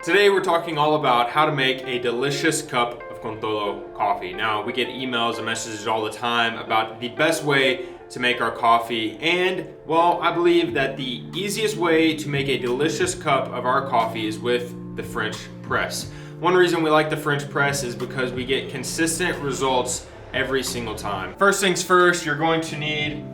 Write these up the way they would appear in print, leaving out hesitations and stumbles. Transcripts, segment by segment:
Today we're talking all about how to make a delicious cup of con todo coffee. Now we get emails and messages all the time about the best way to make our coffee, and well, I believe that the easiest way to make a delicious cup of our coffee is with the French press. One reason we like the French press is because we get consistent results every single time. First things first, you're going to need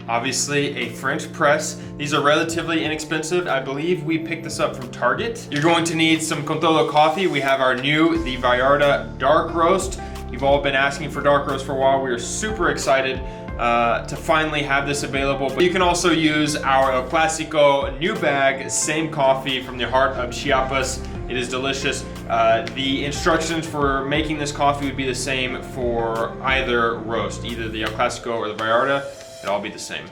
obviously a French press. These are relatively inexpensive. I believe we picked this up from Target. You're going to need some con todo coffee. We have our new, the Vallarta Dark Roast. You've all been asking for dark roast for a while. We are super excited to finally have this available. But you can also use our El Clásico new bag, same coffee from the heart of Chiapas. It is delicious. The instructions for making this coffee would be the same for either roast, either the El Clásico or the Vallarta. It'll all be the same.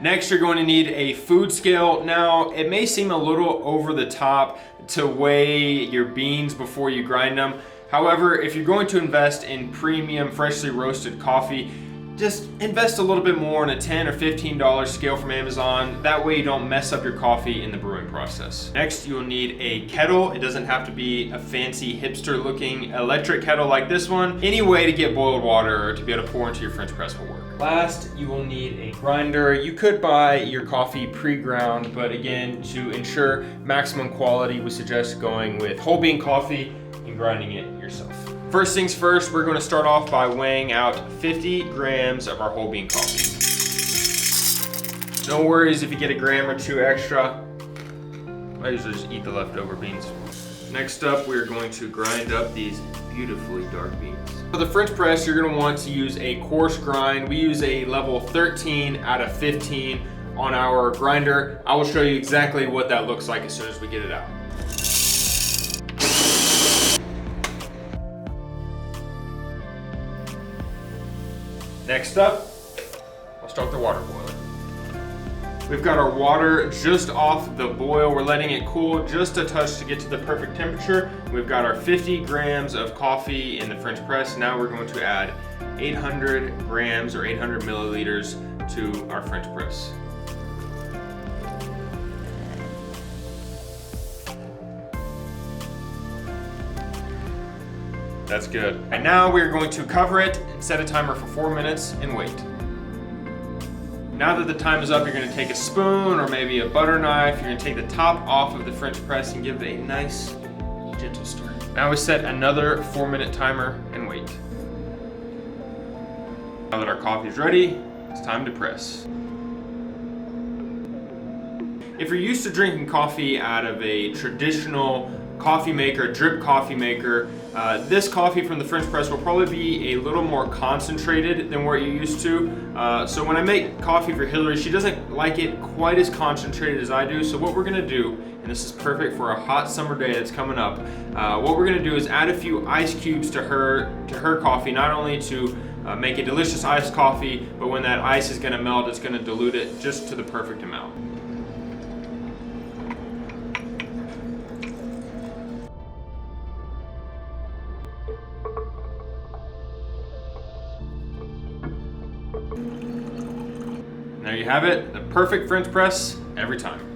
Next, you're going to need a food scale. Now, it may seem a little over the top to weigh your beans before you grind them. However, if you're going to invest in premium, freshly roasted coffee, just invest a little bit more in a $10 or $15 scale from Amazon. That way you don't mess up your coffee in the brewing process. Next, you'll need a kettle. It doesn't have to be a fancy hipster looking electric kettle like this one. Any way to get boiled water or to be able to pour into your French press will work. Last, you will need a grinder. You could buy your coffee pre-ground, but again, to ensure maximum quality, we suggest going with whole bean coffee and grinding it yourself. First things first, we're going to start off by weighing out 50 grams of our whole bean coffee. No worries if you get a gram or two extra. I usually just eat the leftover beans. Next up, we're going to grind up these beautifully dark beans. For the French press, you're going to want to use a coarse grind. We use a level 13 out of 15 on our grinder. I will show you exactly what that looks like as soon as we get it out. Next up, we'll start the water boiler. We've got our water just off the boil. We're letting it cool just a touch to get to the perfect temperature. We've got our 50 grams of coffee in the French press. Now we're going to add 800 grams or 800 milliliters to our French press. That's good. And now we're going to cover it and set a timer for 4 minutes and wait. Now that the time is up, you're going to take a spoon or maybe a butter knife. You're going to take the top off of the French press and give it a nice, gentle stir. Now we set another 4-minute timer and wait. Now that our coffee is ready, it's time to press. If you're used to drinking coffee out of a traditional coffee maker, drip coffee maker, this coffee from the French press will probably be a little more concentrated than what you're used to. So when I make coffee for Hillary, she doesn't like it quite as concentrated as I do. So what we're gonna do, and this is perfect for a hot summer day that's coming up, what we're gonna do is add a few ice cubes to her coffee, not only to make a delicious iced coffee, but when that ice is gonna melt, it's gonna dilute it just to the perfect amount. There you have it, the perfect French press every time.